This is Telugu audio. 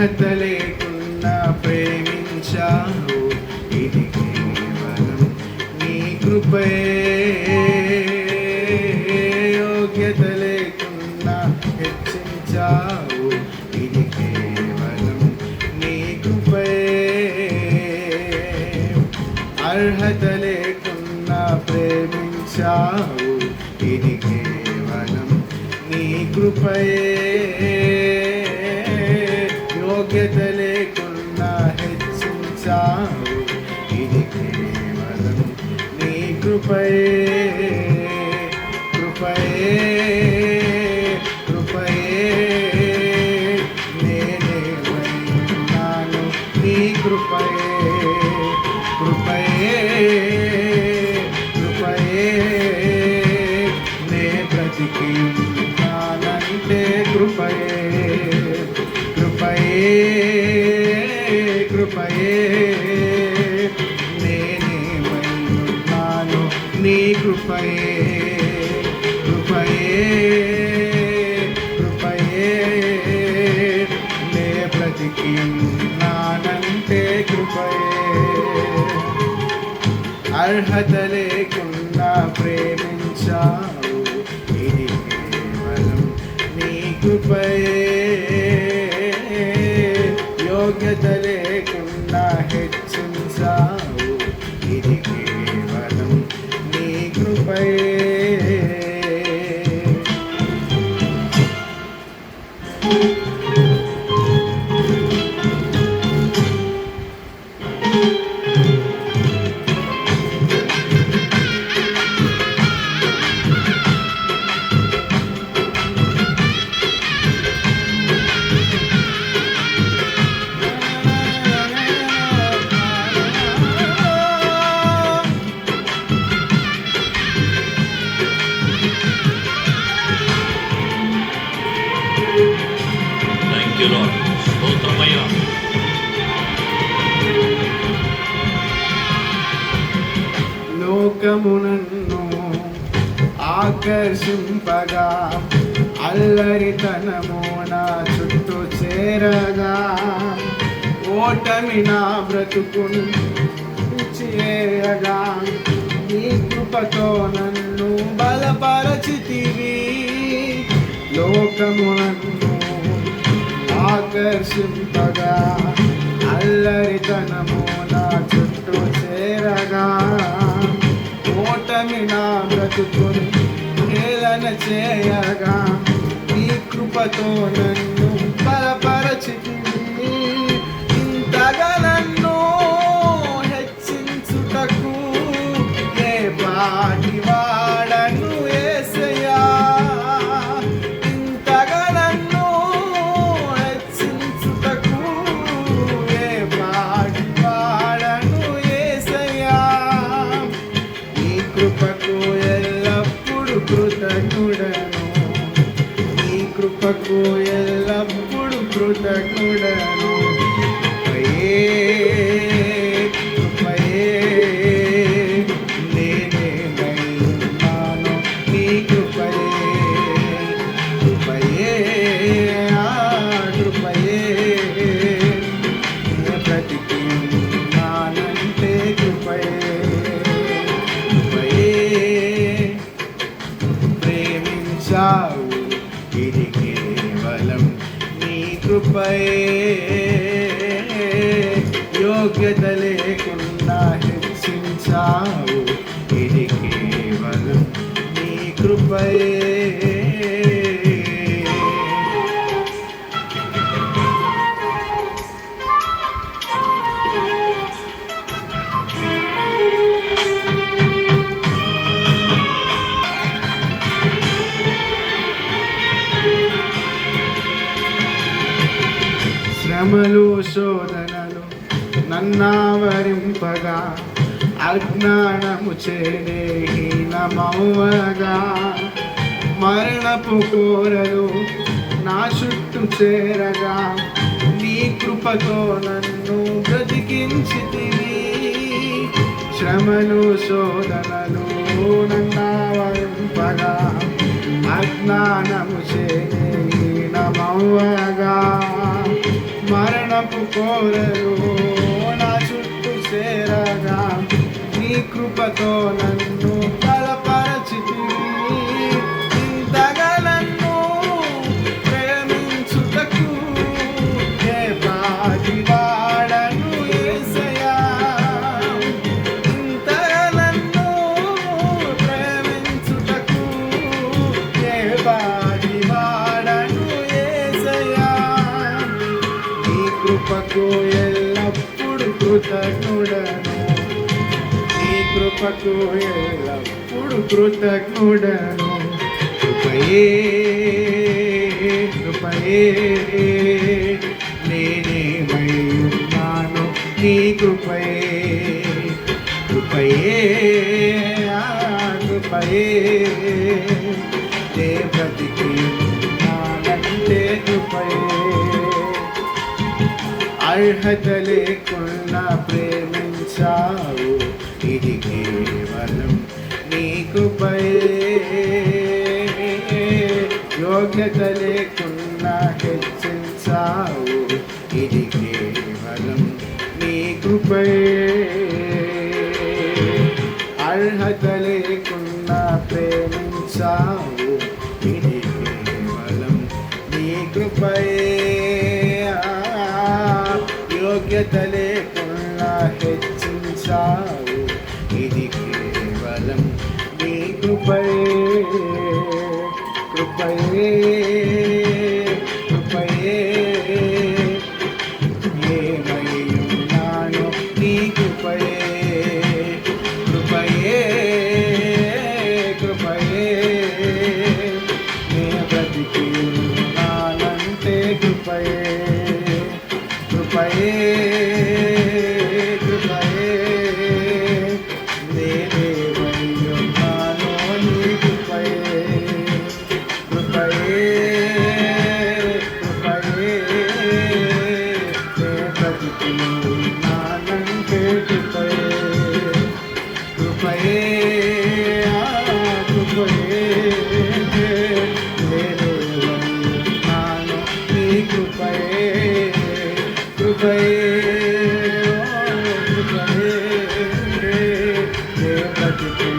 అర్హత లేకున్నా ప్రేమించావు, ఇది కేవలం నీ కృపయే. యోగ్యత లేకున్నా హెచ్చించావు, ఇది కేవలం నీ కృపయే. అర్హత లేకున్నా ప్రేమించావు, ఇది కేవలం నీ కృపయే. యోగ్యత లేకున్నా హెచ్చించావు, ఇది కేవలం నీ కృపయే. కృపయే కృపయే నేనేమైనాను నీ కృపయే. కృపయే కృపయే నే బ్రతికినానంటే కృపయే. కృపయే కృపయే నేనేమైనాను నీ కృపయే. కృపయే కృపయే నే బ్రతికినానంటే కృపయే. అర్హత లేకున్నా ప్రేమించావు, ఇది కేవలం నీ కృపయే. యోగ్యత లేకున్నా హెచ్చించావు, ఇది కేవలం నీ కృపయే. స్తోత్రమయ్యా. లోకమునన్ను ఆకర్షింపగా, అల్లరితనము నా చుట్టూ చేరగా, ఓటమి నా బ్రతుకును చేయగా, నీ కృపతో నన్ను బలపరచితివి. లోకమునన్ను ఆకర్షింపగా, అల్లరితనము నా చుట్టూ చేరగా, ఓటమి నా బ్రతుకును హేళన చేయగా, నీ కృపతో నన్ను బలపరచితివి. ఇంతగా నన్ను హెచ్చించుటకు ఏ పాటి వాడను యేసయ్యా. ఇంతగా నన్ను హెచ్చించుటకు ఏ పాటి వాడను యేసయ్యా. నీ కృపకు ఎల్లప్పుడు కృతజ్ఞుడను, నీ కృపకు ఎల్లప్పుడు కృతజ్ఞుడను. కృపయే కృపయే నేనేమైనాను నీ కృపయే. కృపయే కృపయే నే బ్రతికినానంటే కృపయే. కృపయే ప్రేమించావు, ఇది కేవలం నీ కృపయే. యోగ్యత లేకుండా హెచ్చించావు, ఇది కేవలం నీ కృపయే. శ్రమలు శోధనలు నన్నావరింపగా, అజ్ఞానము చేహీనమౌవగా, మరణపు కోరలు నా చుట్టూ చేరగా, నీ కృపతో నన్ను బ్రతికించితివి. శ్రమలు శోధనలు నన్నావరింపగా, అజ్ఞానము చేహీనమౌవగా, మరణపు కోరలు నా చుట్టూ చేరగా నీ కృపతో నన్ను బలపరచితివి. ఇంతగా నన్ను ప్రేమించుటకు ఏ పాటి వాడను యేసయ్యా. ఇంతగా నన్ను ప్రేమించుటకు ఏ పాటి వాడను యేసయ్యా. నీ కృపకు ఎల్లప్పుడు కృతజ్ఞుడను, నీ కృపకు ఎల్లప్పుడు కృతజ్ఞుడను. కృపయే కృపయే నేనేమై ఉన్నాను నీ కృపయే. కృపయే కృపయే నే బ్రతికి ఉన్నానంటే కృపయే. అర్హత లేకుండా ప్రేమించావు, ఇది కేవలం నీ కృపయే. యోగ్యత లేకుండా హెచ్చించావు, ఇది కేవలం నీ కృపయే. అర్హత లేకుండా ప్రేమించావు, ఇది కేవలం నీ కృపయే. యోగ్యత లేకుండా హెచ్చించావు, ఇది కేవలం నీ కృపయే. కృపయే కృపయే ఏమై ఉన్నాను నీ కృపయే. కృపయే కృపయే నే బ్రతికి ఉన్నానంటే కృపయే. కృపయే కృపయే నేనేమై ఉన్నానో నీ కృపయే. కృపయే కృపయే నే బ్రతికి ఉన్నానంటే కృపయే. కృపయే కృపయే నేనేమై ఉన్నానో నీ కృపయే. కృపయే కృపయే నే బ్రతికి